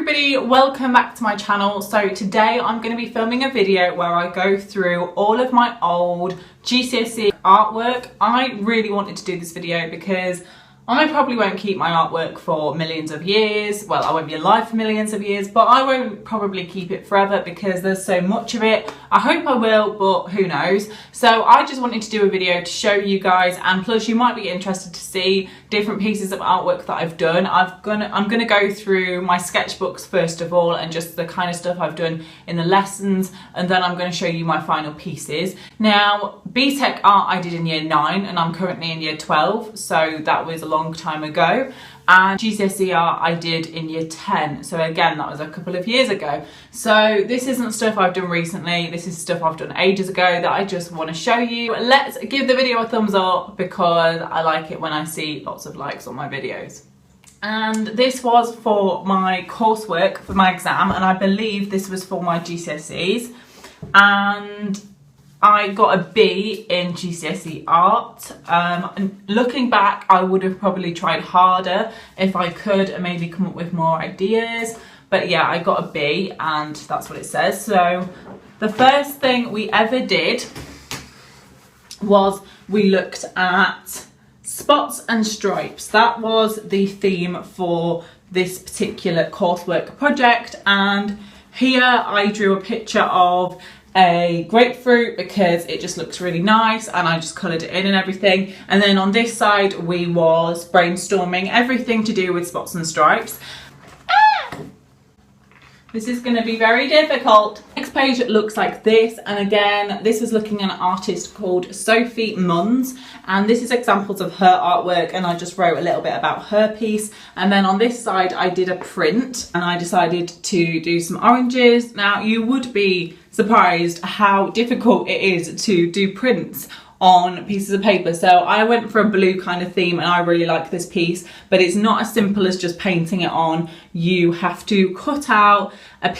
everybody, welcome back to my channel. So today I'm going to be filming a video where I go through all of my old GCSE artwork. I really wanted to do this video because I probably won't keep my artwork for millions of years. Well, I won't be alive for millions of years, but I won't probably keep it forever because there's so much of it. I hope I will, but who knows. So I just wanted to do a video to show you guys, and plus you might be interested to see different pieces of artwork that I've done. I'm gonna go through my sketchbooks first of all, and just the kind of stuff I've done in the lessons, and then I'm going to show you my final pieces. Now, BTEC art I did in year 9 and I'm currently in year 12, so that was a long time ago. And GCSE art I did in year 10, so again that was a couple of years ago. So this isn't stuff I've done recently, this is stuff I've done ages ago that I just want to show you. Let's give the video a thumbs up because I like it when I see lots of likes on my videos. And this was for my coursework for my exam, and I believe this was for my GCSEs, and I got a B in GCSE art. And looking back, I would have probably tried harder if I could and maybe come up with more ideas. But yeah, I got a B and that's what it says. So the first thing we ever did was we looked at spots and stripes. That was the theme for this particular coursework project. And here I drew a picture of a grapefruit because it just looks really nice, and I just coloured it in and everything. And then on this side we was brainstorming everything to do with spots and stripes. This is going to be very difficult. Next page looks like this, and again this is looking at an artist called Sophie Munns, and this is examples of her artwork, and I just wrote a little bit about her piece. And then on this side I did a print and I decided to do some oranges. Now you would be surprised how difficult it is to do prints on pieces of paper. So I went for a blue kind of theme and I really like this piece, but it's not as simple as just painting it on. You have to cut out a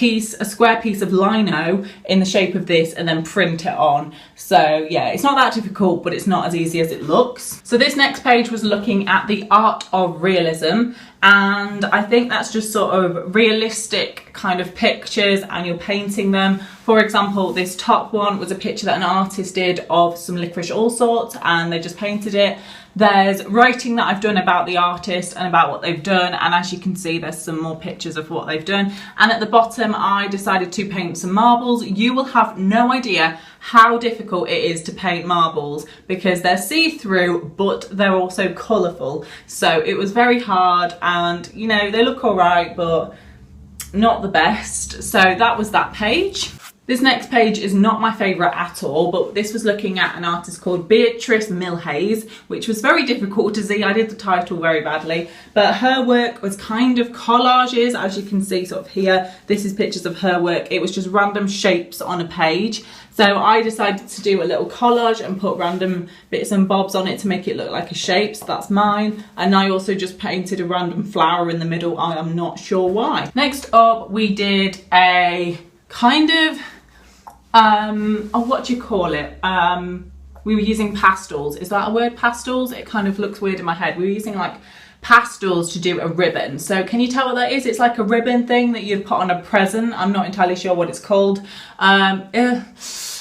square piece of lino in the shape of this and then print it on. So yeah, it's not that difficult, but it's not as easy as it looks. So this next page was looking at the art of realism, and I think that's just sort of realistic kind of pictures and you're painting them. For example, this top one was a picture that an artist did of some licorice all sorts and they just painted it. There's writing that I've done about the artist and about what they've done, and as you can see there's some more pictures of what they've done. And at the bottom I decided to paint some marbles. You will have no idea how difficult it is to paint marbles because they're see-through but they're also colourful. So it was very hard, and you know, they look alright but not the best. So that was that page. This next page is not my favourite at all, but this was looking at an artist called Beatrice Milhayes, which was very difficult to see. I did the title very badly, but her work was kind of collages, as you can see sort of here. This is pictures of her work. It was just random shapes on a page. So I decided to do a little collage and put random bits and bobs on it to make it look like a shape. So that's mine. And I also just painted a random flower in the middle. I am not sure why. Next up, we did a kind of what do you call it? We were using pastels. Is that a word, pastels? It kind of looks weird in my head. We were using like pastels to do a ribbon. So can you tell what that is? It's like a ribbon thing that you'd put on a present. I'm not entirely sure what it's called.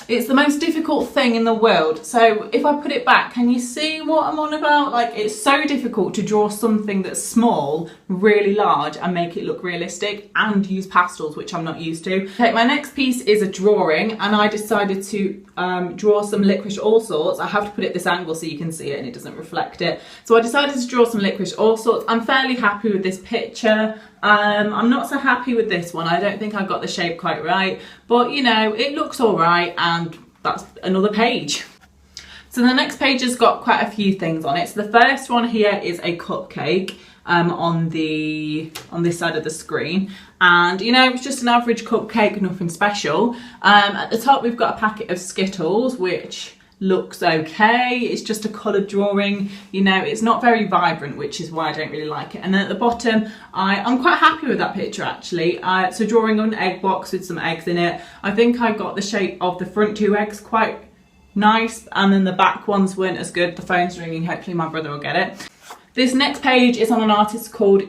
It's the most difficult thing in the world. So if I put it back, can you see what I'm on about? Like, it's so difficult to draw something that's small, really large, and make it look realistic and use pastels, which I'm not used to. Okay, my next piece is a drawing, and I decided to draw some licorice all sorts. I have to put it this angle so you can see it and it doesn't reflect it. So I decided to draw some licorice all sorts. I'm fairly happy with this picture. I'm not so happy with this one. I don't think I got the shape quite right, but you know, it looks all right, and that's another page. So the next page has got quite a few things on it. So the first one here is a cupcake on this side of the screen, and you know, it's just an average cupcake, nothing special. At the top we've got a packet of Skittles, which looks okay. It's just a coloured drawing, you know, it's not very vibrant, which is why I don't really like it. And then at the bottom, I'm quite happy with that picture actually. So drawing on an egg box with some eggs in it. I think I got the shape of the front 2 eggs quite nice, and then the back ones weren't as good. The phone's ringing, hopefully my brother will get it. This next page is on an artist called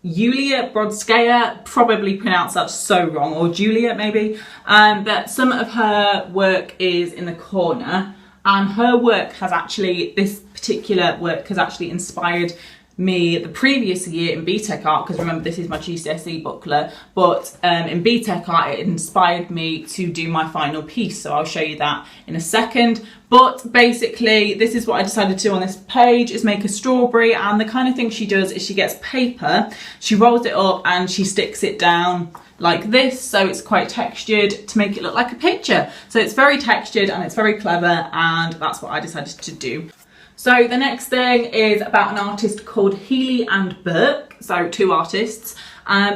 Yulia Brodskaya, probably pronounced that so wrong, or Julia maybe, but some of her work is in the corner, and her work has actually, this particular work has actually inspired me the previous year in BTEC art, because remember this is my GCSE booklet, but in BTEC art it inspired me to do my final piece, so I'll show you that in a second. But basically this is what I decided to do on this page, is make a strawberry, and the kind of thing she does is she gets paper, she rolls it up and she sticks it down like this, so it's quite textured to make it look like a picture. So it's very textured and it's very clever, and that's what I decided to do. So the next thing is about an artist called Healy and Burke, so two artists.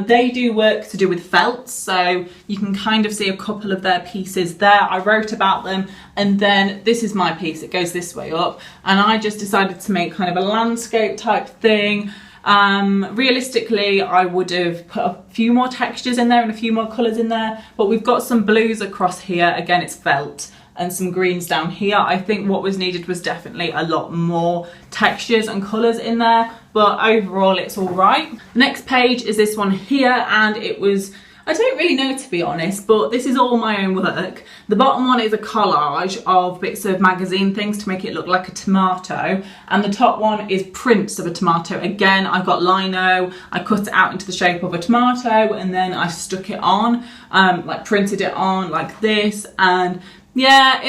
They do work to do with felt, so you can kind of see a couple of their pieces there. I wrote about them, and then this is my piece, it goes this way up, and I just decided to make kind of a landscape type thing. Realistically, I would have put a few more textures in there and a few more colours in there, but we've got some blues across here, again it's felt, and some greens down here. I think what was needed was definitely a lot more textures and colours in there, but overall it's all right. The next page is this one here, and it was, I don't really know to be honest, but this is all my own work. The bottom one is a collage of bits of magazine things to make it look like a tomato, and the top one is prints of a tomato. Again, I've got lino, I cut it out into the shape of a tomato, and then I stuck it on, like printed it on like this, and yeah,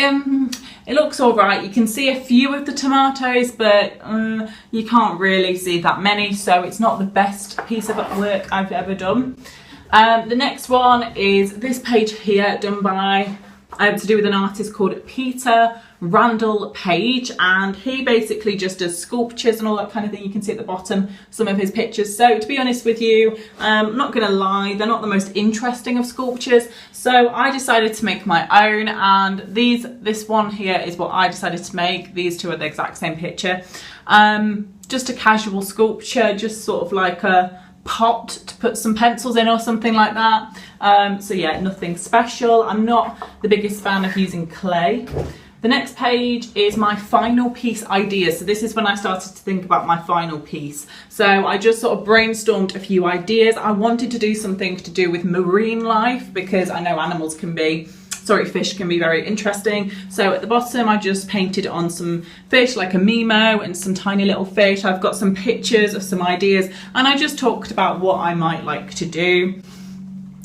it looks all right. You can see a few of the tomatoes, but you can't really see that many, so it's not the best piece of work I've ever done. The next one is this page here, done by, to do with an artist called Peter Randall Page, and he basically just does sculptures and all that kind of thing. You can see at the bottom some of his pictures. So to be honest with you, I'm not gonna lie, they're not the most interesting of sculptures, so I decided to make my own, and this one here is what I decided to make. These two are the exact same picture. Just a casual sculpture, just sort of like a pot to put some pencils in or something like that. So yeah, nothing special. I'm not the biggest fan of using clay. The next page is my final piece ideas. So this is when I started to think about my final piece. So I just sort of brainstormed a few ideas. I wanted to do something to do with marine life, because I know fish can be very interesting. So at the bottom I just painted on some fish, like a Mimo and some tiny little fish. I've got some pictures of some ideas, and I just talked about what I might like to do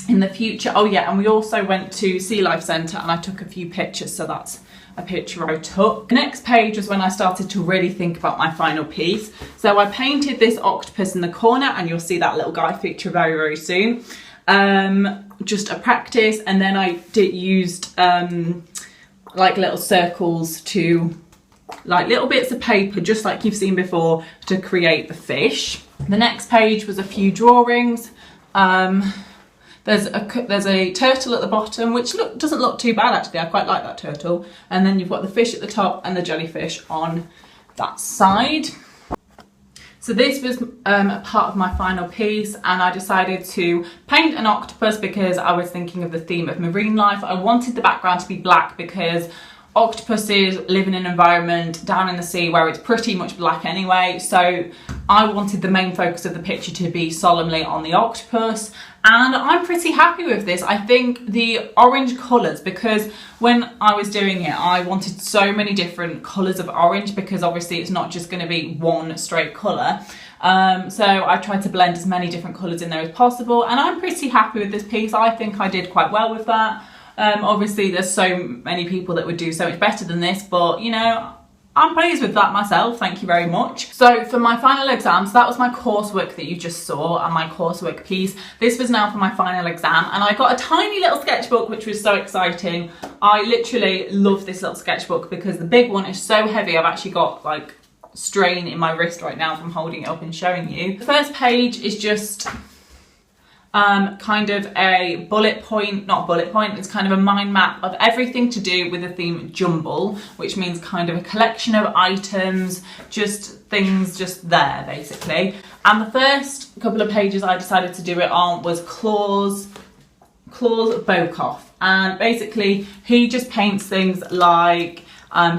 in the future. Oh yeah, and we also went to Sea Life Centre and I took a few pictures, so that's a picture I took. The next page was when I started to really think about my final piece. So I painted this octopus in the corner, and you'll see that little guy feature very, very soon. Just a practice, and then I used like little circles to, like little bits of paper, just like you've seen before, to create the fish. The next page was a few drawings. There's a turtle at the bottom, which doesn't look too bad actually. I quite like that turtle. And then you've got the fish at the top and the jellyfish on that side. So this was a part of my final piece, and I decided to paint an octopus because I was thinking of the theme of marine life. I wanted the background to be black because octopuses live in an environment down in the sea where it's pretty much black anyway, so I wanted the main focus of the picture to be solemnly on the octopus, and I'm pretty happy with this. I think the orange colours, because when I was doing it I wanted so many different colours of orange, because obviously it's not just going to be one straight colour, so I tried to blend as many different colours in there as possible, and I'm pretty happy with this piece. I think I did quite well with that. Obviously there's so many people that would do so much better than this, but you know, I'm pleased with that myself, thank you very much. So for my final exam, so that was my coursework that you just saw and my coursework piece. This was now for my final exam, and I got a tiny little sketchbook, which was so exciting. I literally love this little sketchbook because the big one is so heavy. I've actually got like strain in my wrist right now from holding it up and showing you. The first page is just kind of a it's kind of a mind map of everything to do with the theme jumble, which means kind of a collection of items, just things just there basically. And the first couple of pages I decided to do it on was Claus Bokoff, and basically he just paints things like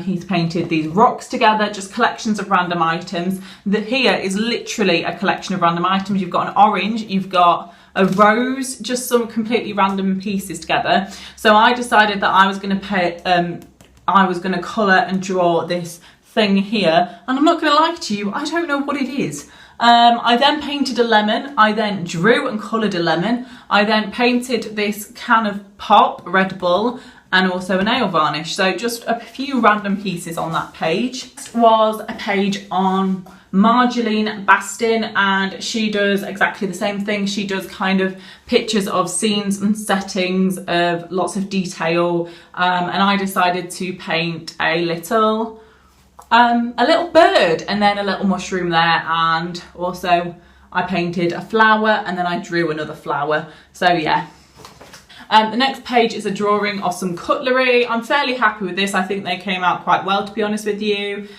He's painted these rocks together, just collections of random items. Here is literally a collection of random items. You've got an orange, you've got a rose, just some completely random pieces together. So I decided that I was going to colour and draw this thing here, and I'm not going to lie to you, I don't know what it is. I then painted a lemon, I then drew and coloured a lemon, I then painted this can of pop, Red Bull, and also a nail varnish. So just a few random pieces on that page. This was a page on Marjolaine Bastin, and she does exactly the same thing. She does kind of pictures of scenes and settings of lots of detail, and I decided to paint a little bird and then a little mushroom there, and also I painted a flower and then I drew another flower. So yeah. The next page is a drawing of some cutlery. I'm fairly happy with this. I think they came out quite well, to be honest with you.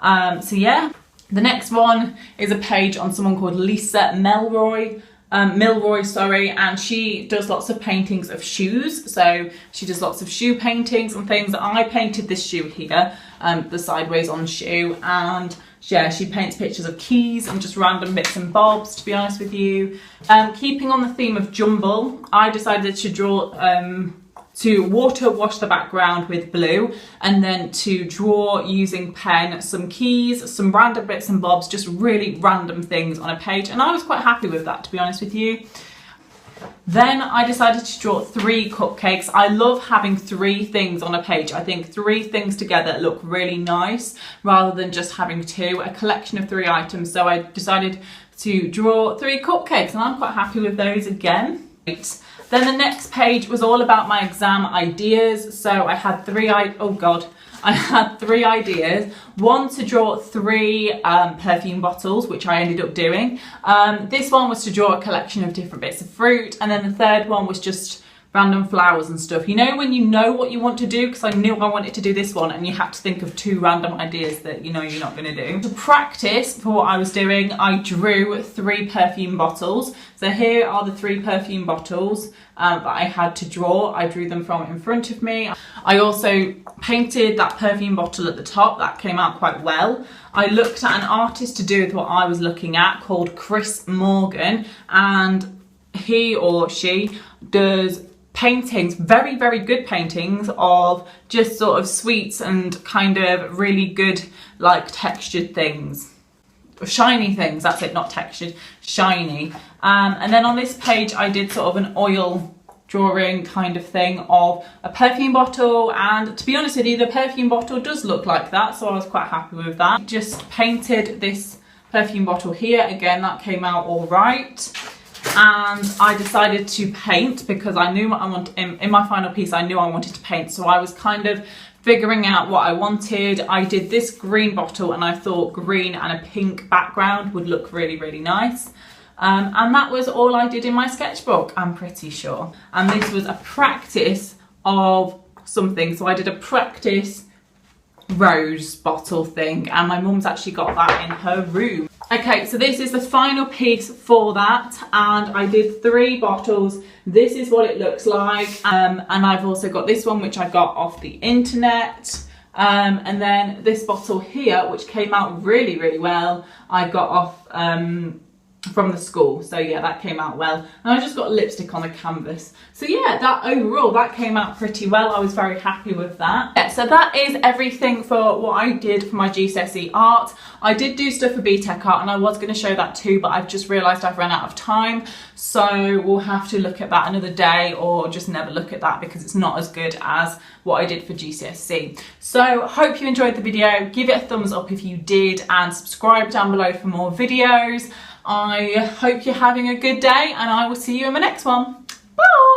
So yeah. The next one is a page on someone called Lisa Melroy, and she does lots of paintings of shoes. So she does lots of shoe paintings and things. I painted this shoe here, the sideways on shoe, and yeah, she paints pictures of keys and just random bits and bobs, to be honest with you. Keeping on the theme of jumble, I decided to draw, to water wash the background with blue, and then to draw using pen some keys, some random bits and bobs, just really random things on a page, and I was quite happy with that, to be honest with you. Then I decided to draw 3 cupcakes. I love having 3 things on a page. I think 3 things together look really nice rather than just having 2, a collection of 3 items. So I decided to draw 3 cupcakes, and I'm quite happy with those again. Then the next page was all about my exam ideas. So I had 3 ideas. One to draw 3 perfume bottles, which I ended up doing. This one was to draw a collection of different bits of fruit, and then the third one was just random flowers and stuff. You know when you know what you want to do, because I knew I wanted to do this one, and you had to think of 2 random ideas that you know you're not going to do. To practice for what I was doing, I drew 3 perfume bottles. So here are the 3 perfume bottles that I had to draw. I drew them from in front of me. I also painted that perfume bottle at the top. That came out quite well. I looked at an artist to do with what I was looking at called Chris Morgan, and he or she does paintings, very, very good paintings of just sort of sweets and kind of really good, like, textured things. Shiny things, that's it, not textured, shiny. And then on this page I did sort of an oil drawing kind of thing of a perfume bottle, and to be honest with you, the perfume bottle does look like that, so I was quite happy with that. Just painted this perfume bottle here, again that came out all right. And I decided to paint because I knew what I wanted. In my final piece I knew I wanted to paint, so I was kind of figuring out what I wanted. I did this green bottle, and I thought green and a pink background would look really, really nice. And that was all I did in my sketchbook, I'm pretty sure. And this was a practice of something, so I did a practice rose bottle thing, and my mum's actually got that in her room. Okay, so this is the final piece for that, and I did 3 bottles. This is what it looks like, and I've also got this one which I got off the internet, and then this bottle here which came out really, really well, I got off from the school. So yeah, that came out well, and I just got lipstick on a canvas. So yeah, that overall that came out pretty well. I was very happy with that. Yeah, so that is everything for what I did for my GCSE art. I did do stuff for BTEC art, and I was going to show that too, but I've just realised I've run out of time, so we'll have to look at that another day, or just never look at that because it's not as good as what I did for GCSE. So hope you enjoyed the video. Give it a thumbs up if you did, and subscribe down below for more videos. I hope you're having a good day, and I will see you in my next one. Bye!